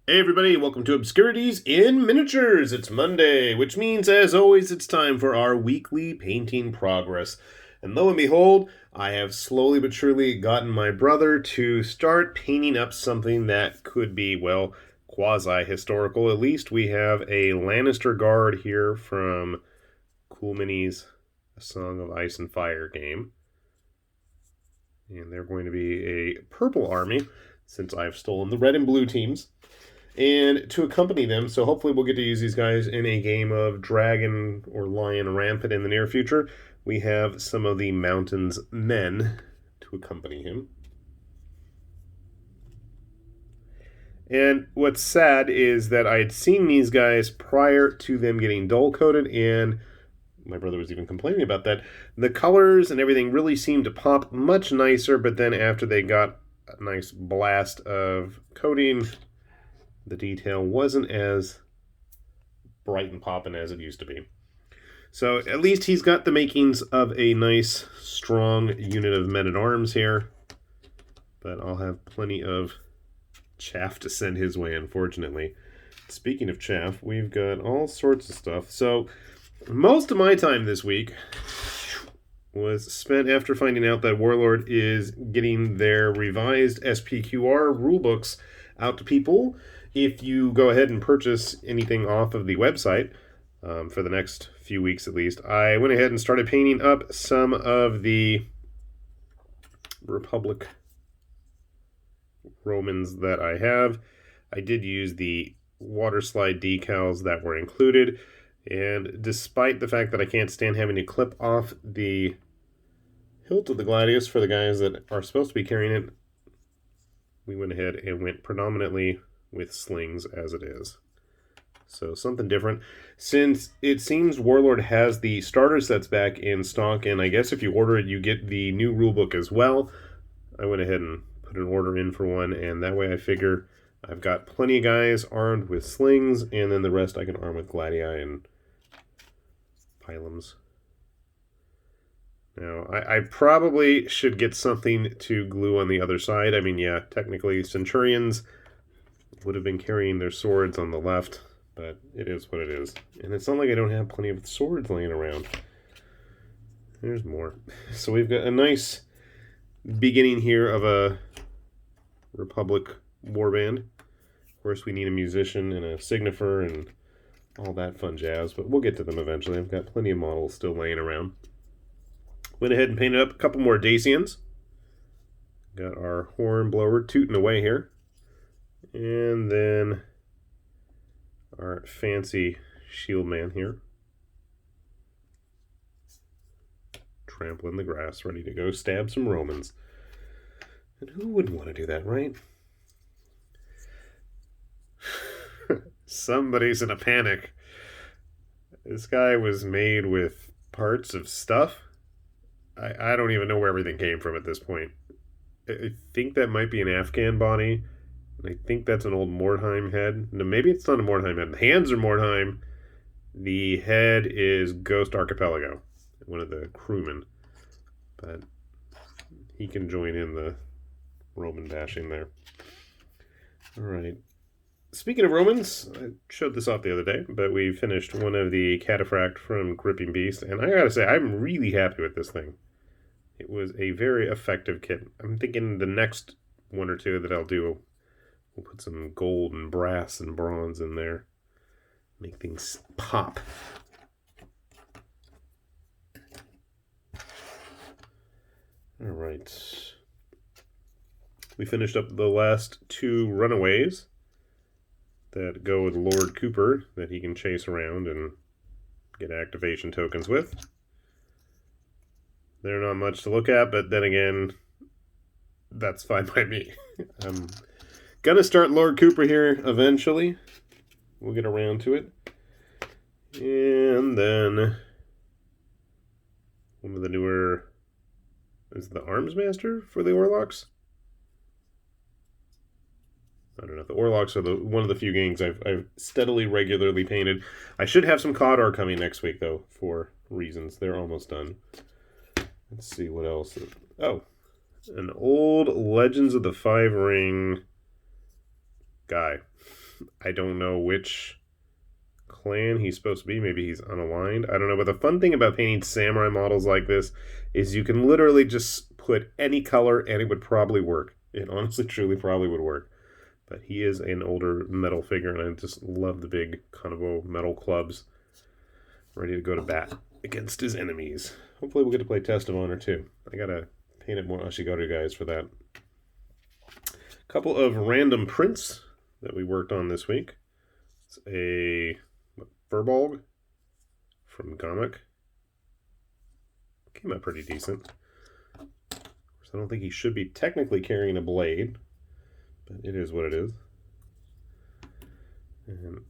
Hey everybody, welcome to Obscurities in Miniatures. It's Monday, which means, as always, it's time for our weekly painting progress. And lo and behold, I have slowly but surely gotten my brother to start painting up something that could be, well, quasi-historical. At least we have a Lannister guard here from Cool Minis, A Song of Ice and Fire game. And they're going to be a purple army, since I've stolen the red and blue teams. And to accompany them, so hopefully we'll get to use these guys in a game of Dragon or Lion Rampant in the near future. We have some of the Mountain's men to accompany him. And what's sad is that I had seen these guys prior to them getting dull-coated, and my brother was even complaining about that. The colors and everything really seemed to pop much nicer, but then after they got a nice blast of coating, the detail wasn't as bright and popping as it used to be. So at least he's got the makings of a nice, strong unit of men-at-arms here. But I'll have plenty of chaff to send his way, unfortunately. Speaking of chaff, we've got all sorts of stuff. So most of my time this week was spent after finding out that Warlord is getting their revised SPQR rulebooks out to people. If you go ahead and purchase anything off of the website, for the next few weeks at least, I went ahead and started painting up some of the Republic Romans that I have. I did use the water slide decals that were included, and despite the fact that I can't stand having to clip off the hilt of the Gladius for the guys that are supposed to be carrying it, we went ahead and went predominantly with slings as it is. So something different. Since it seems Warlord has the starter sets back in stock, and I guess if you order it, you get the new rulebook as well, I went ahead and put an order in for one, and that way I figure I've got plenty of guys armed with slings, and then the rest I can arm with gladii and pylums. Now, I probably should get something to glue on the other side. I mean, yeah, technically Centurions would have been carrying their swords on the left, but it is what it is. And it's not like I don't have plenty of swords laying around. There's more. So we've got a nice beginning here of a Republic warband. Of course, we need a musician and a signifer and all that fun jazz, but we'll get to them eventually. I've got plenty of models still laying around. Went ahead and painted up a couple more Dacians. Got our horn blower tooting away here. And then our fancy shield man here. Trampling the grass, ready to go stab some Romans. And who wouldn't want to do that, right? Somebody's in a panic. This guy was made with parts of stuff. I don't even know where everything came from at this point. I think that might be an Afghan body. I think that's an old Mordheim head. No, maybe it's not a Mordheim head. The hands are Mordheim. The head is Ghost Archipelago, one of the crewmen. But he can join in the Roman bashing there. Alright. Speaking of Romans, I showed this off the other day, but we finished one of the Cataphracts from Gripping Beast, and I gotta say, I'm really happy with this thing. It was a very effective kit. I'm thinking the next one or two that I'll do, we'll put some gold and brass and bronze in there. Make things pop. Alright. We finished up the last two runaways that go with Lord Cooper that he can chase around and get activation tokens with. They're not much to look at, but then again, that's fine by me. I'm gonna start Lord Cooper here eventually. We'll get around to it. And then one of the newer is the Arms Master for the Warlocks. I don't know. The Warlocks are one of the few gangs I've steadily, regularly painted. I should have some Cawdor coming next week, though, for reasons. They're almost done. Let's see what else. Oh, an old Legends of the Five Ring guy. I don't know which clan he's supposed to be. Maybe he's unaligned. I don't know. But the fun thing about painting samurai models like this is you can literally just put any color and it would probably work. It honestly, truly probably would work. But he is an older metal figure, and I just love the big Kanabo metal clubs ready to go to bat against his enemies. Hopefully we'll get to play Test of Honor too. I gotta paint it more Ashigaru guys for that. Couple of random prints that we worked on this week. It's a Furbolg from Gamak. Came out pretty decent. Of course, I don't think he should be technically carrying a blade, but it is what it is. And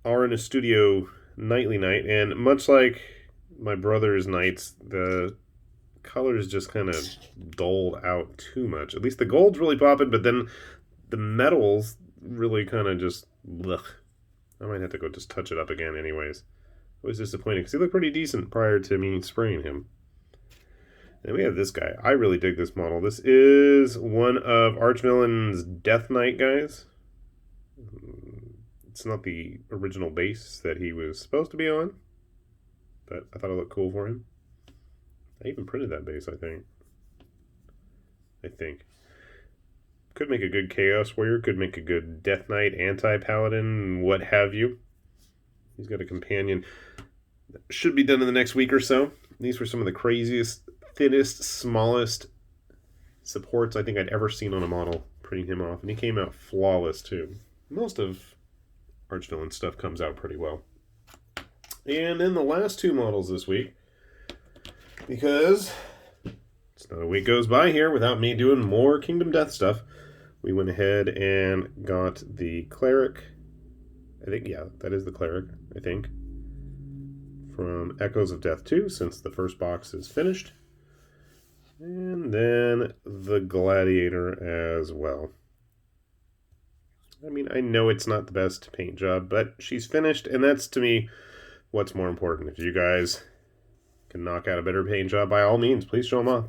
Aura Studio Nightly Knight, and much like my brother's knights, the colors just kind of dulled out too much. At least the gold's really popping, but then the metals really kind of just blech. I might have to go just touch it up again anyways. It was disappointing because he looked pretty decent prior to me spraying him. And we have this guy. I really dig this model. This is one of Archvillain's Death Knight guys. It's not the original base that he was supposed to be on, but I thought it looked cool for him. I even printed that base, I think. Could make a good Chaos Warrior, could make a good Death Knight, Anti-Paladin, what have you. He's got a companion. That should be done in the next week or so. These were some of the craziest, thinnest, smallest supports I think I'd ever seen on a model, printing him off. And he came out flawless, too. Most of Archvillain stuff comes out pretty well. And then the last two models this week, because it's not a week goes by here without me doing more Kingdom Death stuff, we went ahead and got the Cleric. I think, yeah, that is the Cleric, I think, from Echoes of Death 2, since the first box is finished. And then the Gladiator as well. I mean, I know it's not the best paint job, but she's finished, and that's, to me, what's more important. If you guys can knock out a better paint job, by all means, please show them off.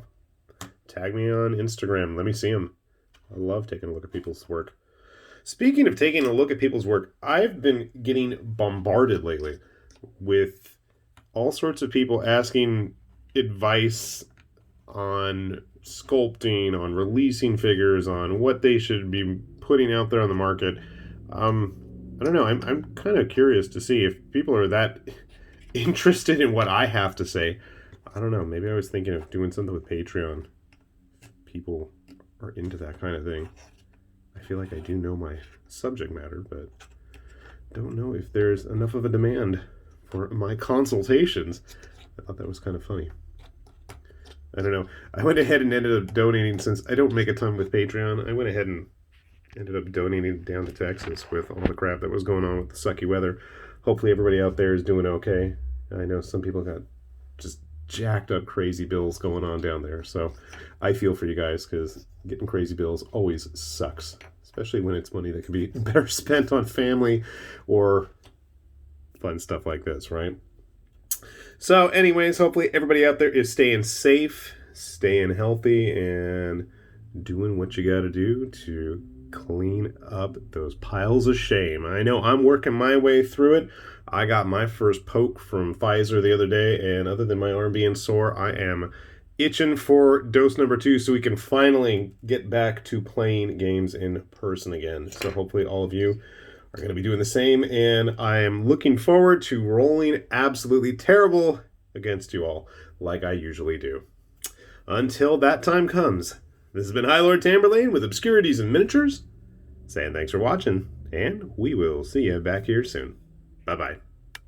Tag me on Instagram. Let me see them. I love taking a look at people's work. Speaking of taking a look at people's work, I've been getting bombarded lately with all sorts of people asking advice on sculpting, on releasing figures, on what they should be putting out there on the market. I don't know. I'm kind of curious to see if people are that interested in what I have to say. I don't know. Maybe I was thinking of doing something with Patreon. People are into that kind of thing. I feel like I do know my subject matter, but don't know if there's enough of a demand for my consultations. I thought that was kind of funny. I don't know. I went ahead and ended up donating, since I don't make a ton with Patreon. I went ahead and ended up donating down to Texas with all the crap that was going on with the sucky weather. Hopefully everybody out there is doing okay. I know some people got just jacked up crazy bills going on down there. So I feel for you guys, because getting crazy bills always sucks, especially when it's money that could be better spent on family or fun stuff like this, right? So anyways, hopefully everybody out there is staying safe, staying healthy, and doing what you got to do to clean up those piles of shame. I know I'm working my way through it. I got my first poke from Pfizer the other day, and other than my arm being sore, I am itching for dose number 2 so we can finally get back to playing games in person again. So hopefully all of you are going to be doing the same, and I am looking forward to rolling absolutely terrible against you all, like I usually do. Until that time comes, this has been High Lord Tamberlane with Obscurities and Miniatures, saying thanks for watching, and we will see you back here soon. Bye-bye.